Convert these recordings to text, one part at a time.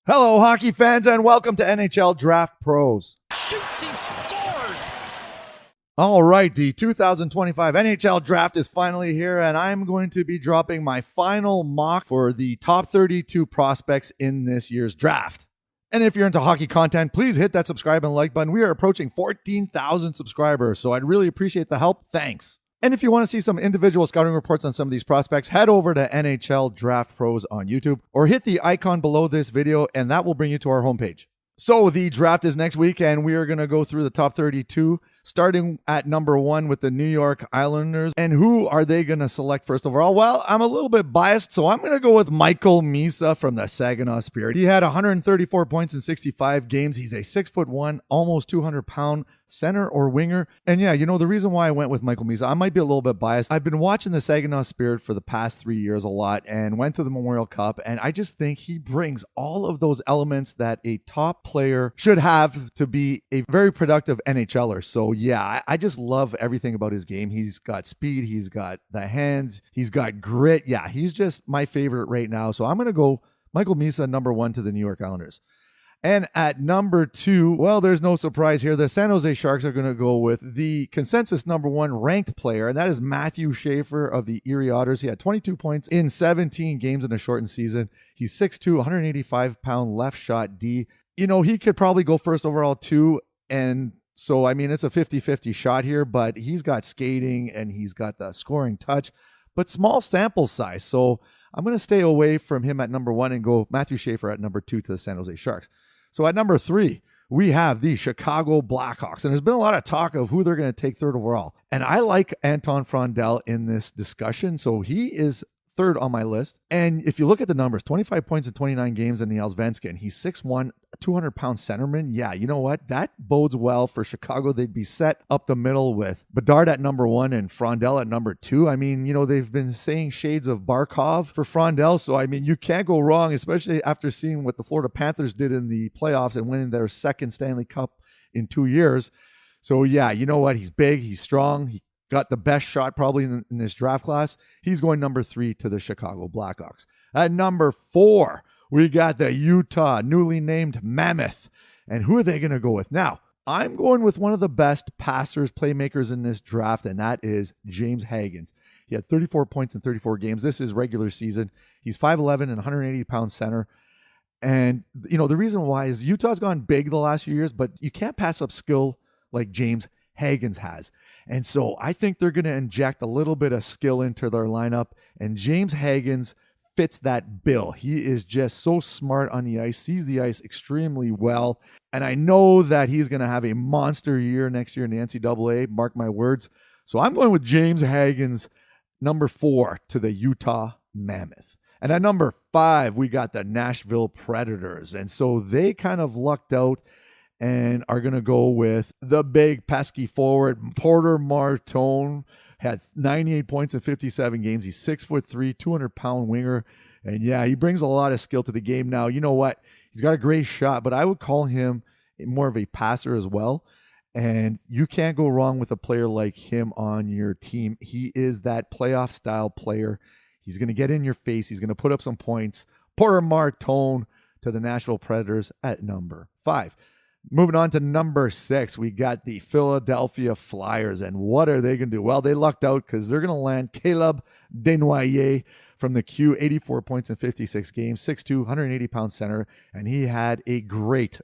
Hello, hockey fans, and welcome to NHL Draft Pros. Shoots, he scores! All right, the 2025 NHL Draft is finally here, and I'm going to be dropping my final mock for the top 32 prospects in this year's draft. And if you're into hockey content, please hit that subscribe and like button. We are approaching 14,000 subscribers, so I'd really appreciate the help. Thanks. And if you want to see some individual scouting reports on some of these prospects, head over to NHL Draft Pros on YouTube or hit the icon below this video and that will bring you to our homepage. So the draft is next week and we are going to go through the top 32, starting at number 1 with the New York Islanders. And who are they going to select first overall? Well, I'm a little bit biased, so I'm going to go with Michael Misa from the Saginaw Spirit. He had 134 points in 65 games. He's a 6'1", almost 200-pound center or winger. And yeah, the reason why I went with Michael Misa, I might be a little bit biased. I've been watching the Saginaw Spirit for the past 3 years a lot and went to the Memorial Cup, and I just think he brings all of those elements that a top player should have to be a very productive NHLer. So yeah, I just love everything about his game. He's got speed, he's got the hands, he's got grit. Yeah, he's just my favorite right now. So I'm going to go Michael Misa, number 1 to the New York Islanders. And at number 2, well, there's no surprise here. The San Jose Sharks are going to go with the consensus number 1 ranked player, and that is Matthew Schaefer of the Erie Otters. He had 22 points in 17 games in a shortened season. He's 6'2", 185-pound left shot D. He could probably go first overall too, and so, it's a 50-50 shot here, but he's got skating and he's got the scoring touch, but small sample size. So I'm going to stay away from him at number 1 and go Matthew Schaefer at number 2 to the San Jose Sharks. So at number 3, we have the Chicago Blackhawks. And there's been a lot of talk of who they're going to take third overall. And I like Anton Frondell in this discussion. So he is third on my list. And if you look at the numbers, 25 points in 29 games in the Allsvenskan. He's 6'1", 200-pound centerman. Yeah, you know what? That bodes well for Chicago. They'd be set up the middle with Bedard at number 1 and Frondell at number 2. They've been saying shades of Barkov for Frondell. So, you can't go wrong, especially after seeing what the Florida Panthers did in the playoffs and winning their second Stanley Cup in 2 years. So, yeah, you know what? He's big. He's strong. He got the best shot probably in this draft class. He's going number 3 to the Chicago Blackhawks. At number 4, we got the Utah newly named Mammoth. And who are they going to go with? Now, I'm going with one of the best passers, playmakers in this draft, and that is James Hagens. He had 34 points in 34 games. This is regular season. He's 5'11" and 180-pound center. And, the reason why is Utah's gone big the last few years, but you can't pass up skill like James Hagens has. And so I think they're going to inject a little bit of skill into their lineup, and James Hagens fits that bill. He is just so smart on the ice, sees the ice extremely well, and I know that he's going to have a monster year next year in the NCAA, mark my words. So I'm going with James Hagens, number 4 to the Utah Mammoth. And at number 5, we got the Nashville Predators, and so they kind of lucked out and are going to go with the big pesky forward, Porter Martone. Had 98 points in 57 games. He's 6'3", 200-pound winger. And yeah, he brings a lot of skill to the game. Now, you know what? He's got a great shot, but I would call him more of a passer as well. And you can't go wrong with a player like him on your team. He is that playoff-style player. He's going to get in your face. He's going to put up some points. Porter Martone to the Nashville Predators at number 5. Moving on to number 6, we got the Philadelphia Flyers. And what are they going to do? Well, they lucked out because they're going to land Caleb Desnoyers from the Q, 84 points in 56 games, 6'2", 180-pound center. And he had a great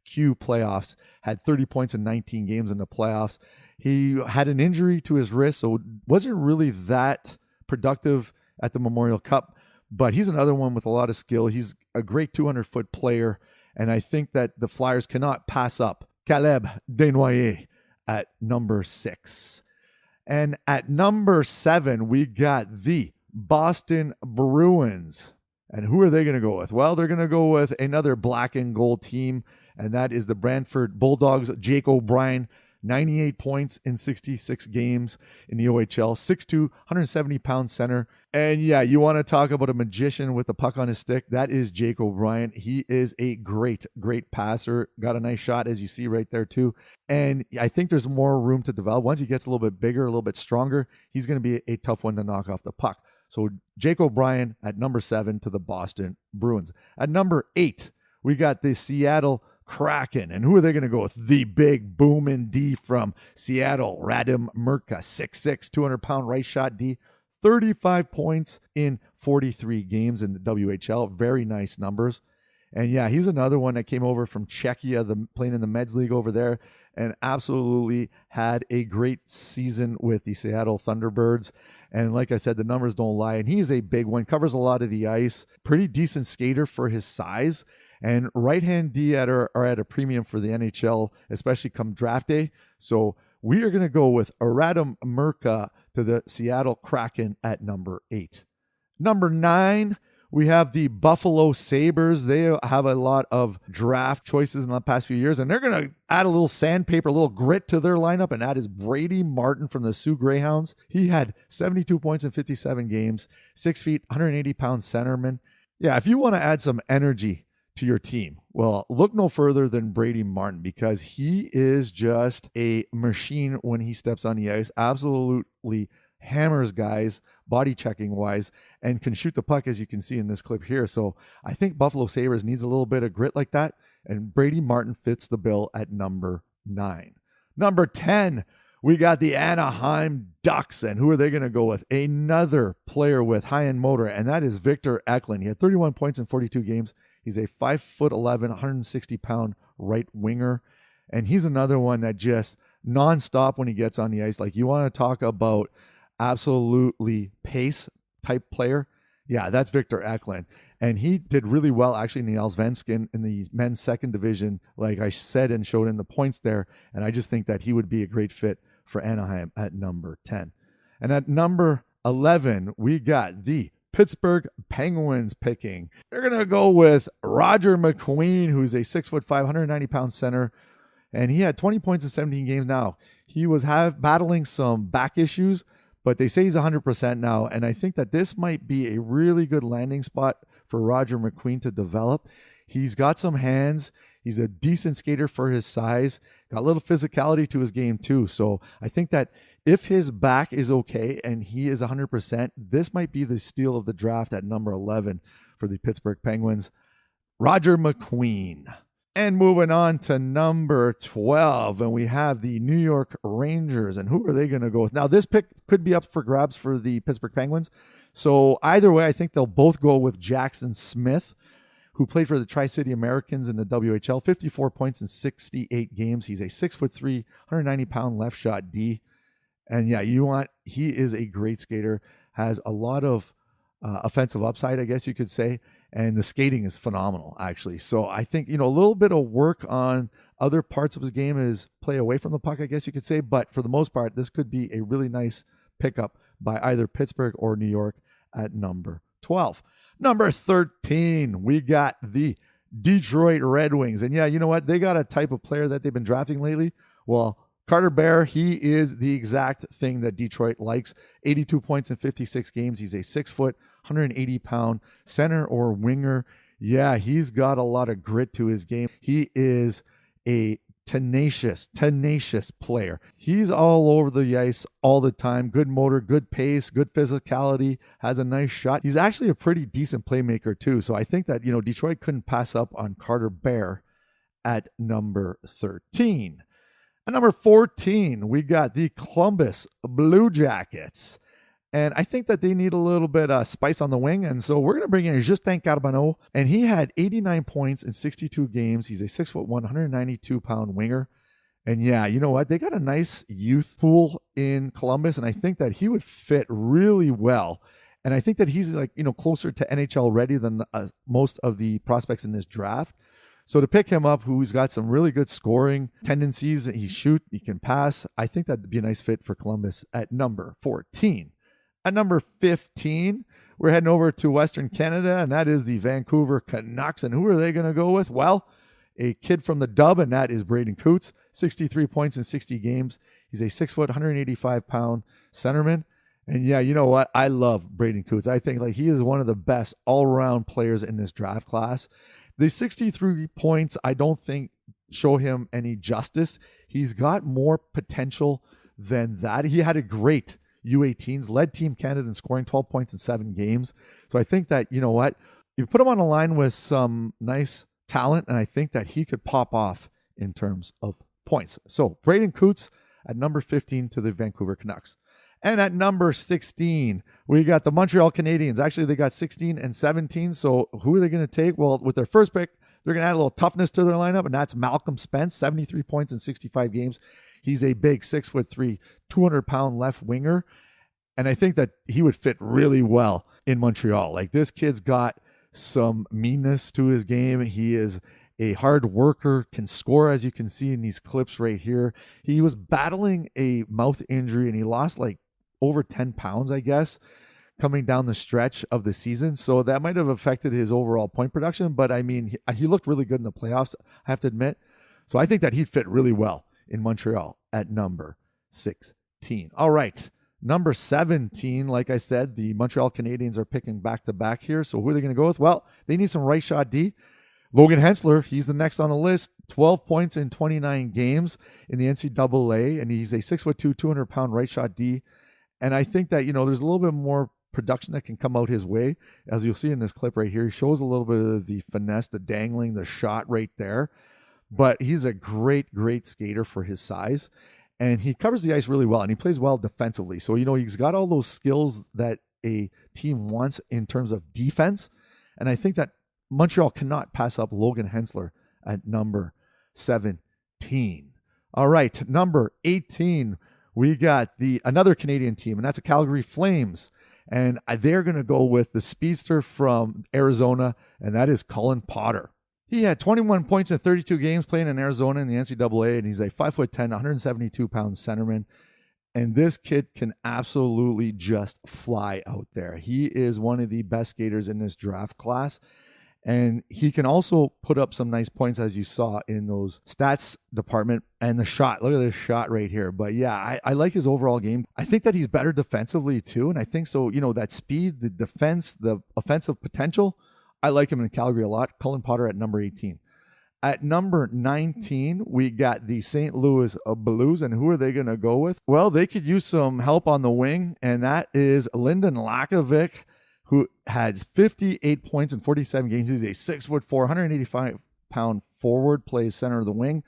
Q playoffs, had 30 points in 19 games in the playoffs. He had an injury to his wrist, so wasn't really that productive at the Memorial Cup. But he's another one with a lot of skill. He's a great 200-foot player. And I think that the Flyers cannot pass up Caleb Desnoyers at number 6. And at number 7, we got the Boston Bruins. And who are they going to go with? Well, they're going to go with another black and gold team, and that is the Brantford Bulldogs. Jake O'Brien, 98 points in 66 games in the OHL, 6'2", 170-pound center. And yeah, you want to talk about a magician with a puck on his stick? That is Jake O'Brien. He is a great passer. Got a nice shot, as you see right there too. And I think there's more room to develop. Once he gets a little bit bigger, a little bit stronger, he's going to be a tough one to knock off the puck. So Jake O'Brien at number 7 to the Boston Bruins. At number 8, we got the Seattle Kraken. And who are they going to go with? The big booming D from Seattle, Radim Murka, 6'6", 200-pound right shot D, 35 points in 43 games in the WHL. Very nice numbers. And yeah, he's another one that came over from Czechia, playing in the Meds League over there, and absolutely had a great season with the Seattle Thunderbirds. And like I said, the numbers don't lie. And he's a big one, covers a lot of the ice, pretty decent skater for his size. And right-hand D are at a premium for the NHL, especially come draft day. So we are going to go with Radim Murka to the Seattle Kraken at number 8. Number 9, we have the Buffalo Sabres. They have a lot of draft choices in the past few years, and they're going to add a little sandpaper, a little grit to their lineup, and that is Brady Martin from the Sioux Greyhounds. He had 72 points in 57 games, 6 feet, 180-pound centerman. Yeah, if you want to add some energy to your team, well, look no further than Brady Martin, because he is just a machine when he steps on the ice. Absolutely hammers guys body checking wise, and can shoot the puck, as you can see in this clip here. So I think Buffalo Sabres needs a little bit of grit like that, and Brady Martin fits the bill at number 9. Number 10, we got the Anaheim Ducks, and who are they going to go with? Another player with high-end motor, and that is Victor Eklund. He had 31 points in 42 games. He's a 5'11", 160-pound right winger, and he's another one that just nonstop when he gets on the ice. Like, you want to talk about absolutely pace type player. Yeah, that's Victor Eklund. And he did really well actually in the Allsvenskan in the men's second division, like I said and showed in the points there. And I just think that he would be a great fit for Anaheim at number 10. And at number 11, we got the Pittsburgh Penguins picking. They're going to go with Roger McQueen, who's a 6'5", 190-pound center. And he had 20 points in 17 games now. He was battling some back issues, but they say he's 100% now, and I think that this might be a really good landing spot for Roger McQueen to develop. He's got some hands. He's a decent skater for his size. Got a little physicality to his game too. So I think that if his back is okay and he is 100%, this might be the steal of the draft at number 11 for the Pittsburgh Penguins. Roger McQueen. And moving on to number 12, and we have the New York Rangers. And who are they going to go with? Now, this pick could be up for grabs for the Pittsburgh Penguins. So either way, I think they'll both go with Jackson Smith, who played for the Tri-City Americans in the WHL, 54 points in 68 games. He's a 6'3", 190-pound left shot D. And yeah, he is a great skater, has a lot of offensive upside, I guess you could say. And the skating is phenomenal, actually. So I think, a little bit of work on other parts of his game is play away from the puck, I guess you could say. But for the most part, this could be a really nice pickup by either Pittsburgh or New York at number 12. Number 13, we got the Detroit Red Wings. And yeah, you know what? They got a type of player that they've been drafting lately. Well, Carter Bear, he is the exact thing that Detroit likes. 82 points in 56 games. He's a 6', 180-pound center or winger. Yeah, he's got a lot of grit to his game. He is a tenacious player. He's all over the ice all the time. Good motor, good pace, good physicality, has a nice shot. He's actually a pretty decent playmaker too. So I think that, Detroit couldn't pass up on Carter Bear at number 13. At number 14, we got the Columbus Blue Jackets. And I think that they need a little bit of spice on the wing. And so we're going to bring in Justin Carbonneau. And he had 89 points in 62 games. He's a 6'1", 192-pound winger. And yeah, you know what? They got a nice youth pool in Columbus. And I think that he would fit really well. And I think that he's closer to NHL ready than most of the prospects in this draft. So to pick him up, who's got some really good scoring tendencies, he can pass. I think that'd be a nice fit for Columbus at number 14. At number 15, we're heading over to Western Canada, and that is the Vancouver Canucks. And who are they going to go with? Well, a kid from the Dub, and that is Braden Coots. 63 points in 60 games. He's a 6', 185-pound centerman. And yeah, you know what? I love Braden Coots. I think he is one of the best all-around players in this draft class. The 63 points, I don't think, show him any justice. He's got more potential than that. He had a great U18s, led Team Canada in scoring 12 points in 7 games. So I think that, you know what, you put him on a line with some nice talent, and I think that he could pop off in terms of points. So Braden Coots at number 15 to the Vancouver Canucks. And at number 16, we got the Montreal Canadiens. Actually, they got 16 and 17. So who are they going to take? Well, with their first pick, they're going to add a little toughness to their lineup, and that's Malcolm Spence, 73 points in 65 games. He's a big 6'3", 200-pound left winger, and I think that he would fit really well in Montreal. Like, this kid's got some meanness to his game. He is a hard worker, can score, as you can see in these clips right here. He was battling a mouth injury, and he lost like over 10 pounds, I guess, coming down the stretch of the season. So that might have affected his overall point production. But I mean, he looked really good in the playoffs, I have to admit. So I think that he'd fit really well in Montreal at number 16. All right. Number 17, like I said, the Montreal Canadiens are picking back-to-back here. So who are they going to go with? Well, they need some right shot D. Logan Hensler, he's the next on the list. 12 points in 29 games in the NCAA, and he's a 6'2", 200-pound right shot D. And I think that, there's a little bit more production that can come out his way. As you'll see in this clip right here, he shows a little bit of the finesse, the dangling, the shot right there. But he's a great, great skater for his size. And he covers the ice really well, and he plays well defensively. So, he's got all those skills that a team wants in terms of defense. And I think that Montreal cannot pass up Logan Hensler at number 17. All right, number 18, we got another Canadian team, and that's the Calgary Flames. And they're going to go with the speedster from Arizona, and that is Colin Potter. He had 21 points in 32 games playing in Arizona in the NCAA, and he's a 5'10", 172-pound centerman. And this kid can absolutely just fly out there. He is one of the best skaters in this draft class. And he can also put up some nice points, as you saw in those stats department. And the shot, look at this shot right here. But yeah, I like his overall game. I think that he's better defensively too. And I think so, that speed, the defense, the offensive potential, I like him in Calgary a lot. Colin Potter at number 18. At number 19, we got the St. Louis Blues. And who are they going to go with? Well, they could use some help on the wing. And that is Lyndon Lakovic, who had 58 points in 47 games. He's a 6'4", 185-pound forward, plays center of the wing.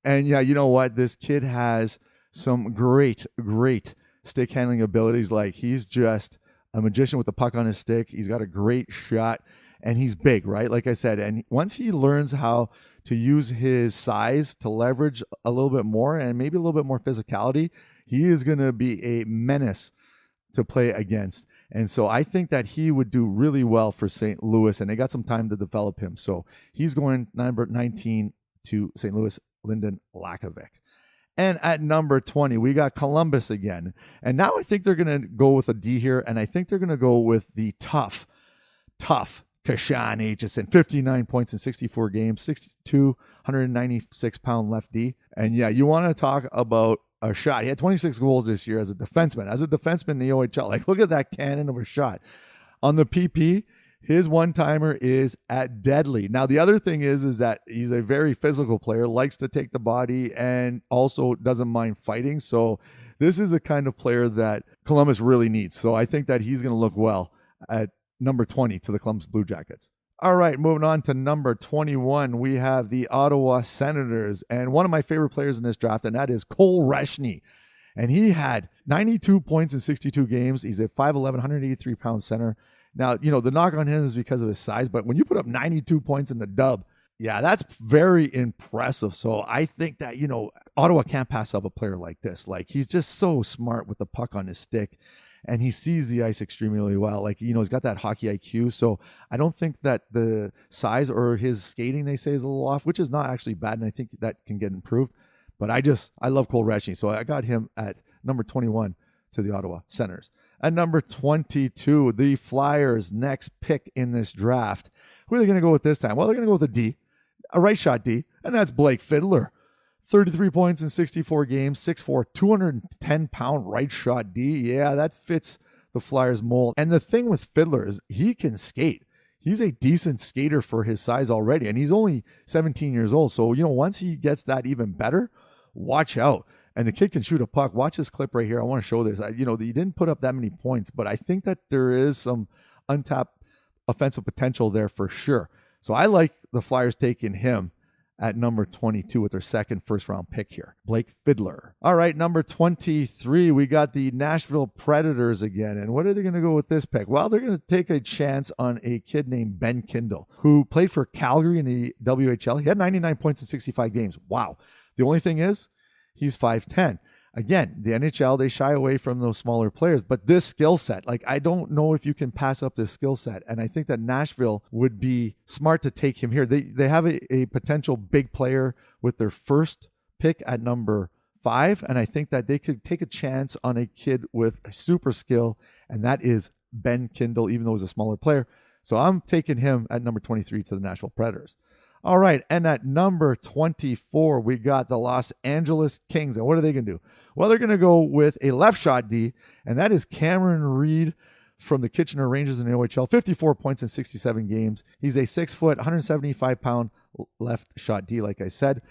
And yeah, you know what? This kid has some great, great stick handling abilities. Like, he's just a magician with the puck on his stick. He's got a great shot, and he's big, right? Like I said, and once he learns how to use his size to leverage a little bit more and maybe a little bit more physicality, he is going to be a menace to play against. And so I think that he would do really well for St. Louis, and they got some time to develop him. So he's going number 19 to St. Louis, Lyndon Lakovic. And at number 20, we got Columbus again. And now I think they're going to go with a D here, and I think they're going to go with the tough Kashan Aitchison. 59 points in 64 games, 62, 196-pound left D. And yeah, you want to talk about a shot. He had 26 goals this year as a defenseman. As a defenseman in the OHL, like, look at that cannon of a shot. On the PP, his one-timer is at deadly. Now, the other thing is that he's a very physical player, likes to take the body, and also doesn't mind fighting. So this is the kind of player that Columbus really needs. So I think that he's going to look well at number 20 to the Columbus Blue Jackets. All right, moving on to number 21, we have the Ottawa Senators, and one of my favorite players in this draft, and that is Cole Reshny. And he had 92 points in 62 games. He's a 5'11", 183-pound center. Now, the knock on him is because of his size, but when you put up 92 points in the dub, yeah, that's very impressive. So I think that, Ottawa can't pass up a player like this. Like, he's just so smart with the puck on his stick. And he sees the ice extremely well. Like, he's got that hockey IQ. So I don't think that the size or his skating, they say, is a little off, which is not actually bad. And I think that can get improved. But I love Cole Reshny. So I got him at number 21 to the Ottawa Senators. At number 22, the Flyers' next pick in this draft. Who are they going to go with this time? Well, they're going to go with a D, a right shot D, and that's Blake Fiddler. 33 points in 64 games, 6'4", 210-pound right shot D. Yeah, that fits the Flyers mold. And the thing with Fiddler is he can skate. He's a decent skater for his size already, and he's only 17 years old. So, once he gets that even better, watch out. And the kid can shoot a puck. Watch this clip right here. I want to show this. He didn't put up that many points, but I think that there is some untapped offensive potential there for sure. So I like the Flyers taking him at number 22 with their second first-round pick here. Blake Fiddler. All right, number 23, we got the Nashville Predators again. And what are they going to go with this pick? Well, they're going to take a chance on a kid named Ben Kindle, who played for Calgary in the WHL. He had 99 points in 65 games. Wow. The only thing is, he's 5'10". Again, the NHL, they shy away from those smaller players, but this skill set, I don't know if you can pass up this skill set. And I think that Nashville would be smart to take him here. They have a potential big player with their first pick at number 5. And I think that they could take a chance on a kid with a super skill. And that is Ben Kindle, even though he's a smaller player. So I'm taking him at number 23 to the Nashville Predators. All right, and at number 24, we got the Los Angeles Kings. And what are they going to do? Well, they're going to go with a left shot D, and that is Cameron Reed from the Kitchener Rangers in the OHL. 54 points in 67 games. He's a 6-foot, 175-pound left shot D, like I said.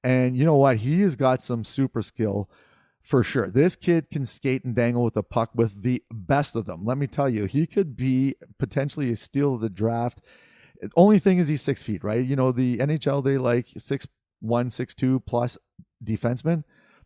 And you know what? He has got some super skill for sure. This kid can skate and dangle with the puck with the best of them. Let me tell you, he could be potentially a steal of the draft. The only thing is he's 6 feet, right? The NHL, they like 6'1", 6'2" plus defensemen.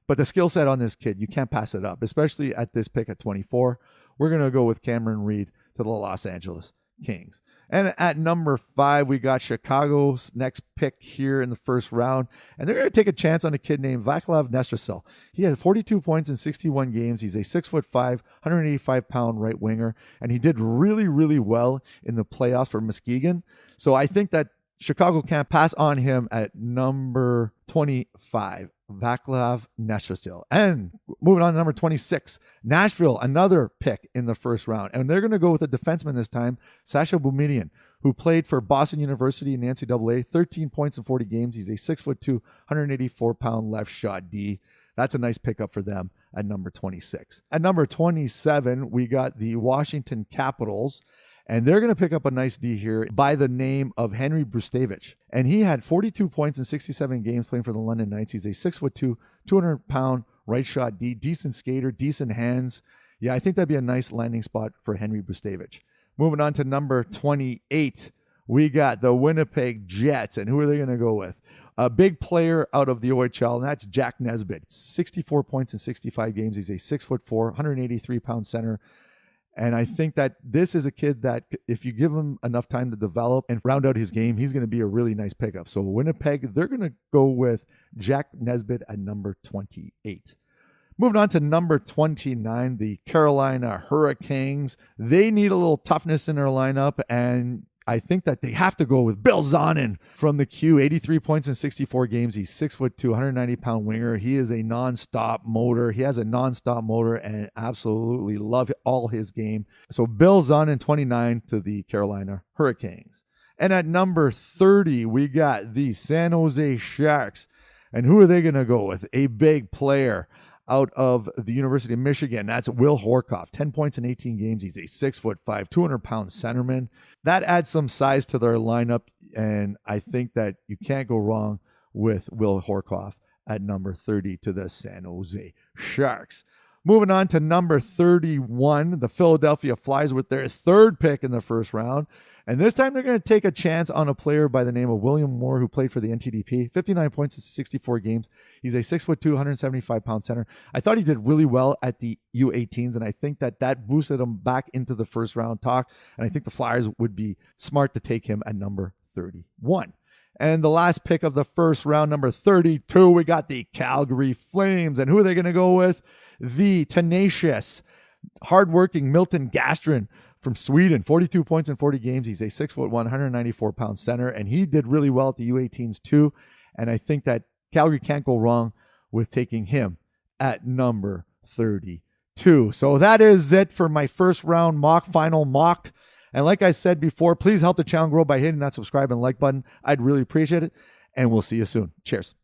But the skill set on this kid, you can't pass it up, especially at this pick at 24. We're going to go with Cameron Reed to the Los Angeles Kings. And at number 5, we got Chicago's next pick here in the first round. And they're going to take a chance on a kid named Vaclav Nestrasil. He had 42 points in 61 games. He's a 6'5", 185-pound right winger. And he did really, really well in the playoffs for Muskegon. So I think that Chicago can't pass on him at number 25. Vaclav Nestrasil. And moving on to number 26, Nashville, another pick in the first round. And they're going to go with a defenseman this time, Sasha Boumedian, who played for Boston University in the NCAA, 13 points in 40 games. He's a 6'2", 184-pound left shot D. That's a nice pickup for them at number 26. At number 27, we got the Washington Capitals. And they're going to pick up a nice D here by the name of Henry Brustevich. And he had 42 points in 67 games playing for the London Knights. He's a 6'2", 200-pound right shot D, decent skater, decent hands. Yeah, I think that'd be a nice landing spot for Henry Brustevich. Moving on to number 28, we got the Winnipeg Jets. And who are they going to go with? A big player out of the OHL, and that's Jack Nesbitt. 64 points in 65 games. He's a 6'4", 183-pound center. And I think that this is a kid that if you give him enough time to develop and round out his game, he's going to be a really nice pickup. So Winnipeg, they're going to go with Jack Nesbitt at number 28. Moving on to number 29, the Carolina Hurricanes. They need a little toughness in their lineup, and I think that they have to go with Bill Zonin from the Q. 83 points in 64 games. He's 6'2", 190-pound winger. He is a nonstop motor. He has a nonstop motor and absolutely love all his game. So Bill Zonin, 29 to the Carolina Hurricanes. And at number 30, we got the San Jose Sharks. And who are they going to go with? A big player out of the University of Michigan. That's Will Horkoff. 10 points in 18 games. He's a 6'5", 200-pound centerman. That adds some size to their lineup, and I think that you can't go wrong with Will Horkoff at number 30 to the San Jose Sharks. Moving on to number 31, the Philadelphia Flyers with their third pick in the first round. And this time they're going to take a chance on a player by the name of William Moore, who played for the NTDP. 59 points in 64 games. He's a 6'2", 175-pound center. I thought he did really well at the U18s, and I think that boosted him back into the first round talk. And I think the Flyers would be smart to take him at number 31. And the last pick of the first round, number 32, we got the Calgary Flames. And who are they going to go with? The tenacious, hardworking Milton Gastrin from Sweden. 42 points in 40 games. He's a 6'1", 194-pound center, and he did really well at the U18s too. And I think that Calgary can't go wrong with taking him at number 32. So that is it for my first round final mock. And like I said before, please help the channel grow by hitting that subscribe and like button. I'd really appreciate it. And we'll see you soon. Cheers.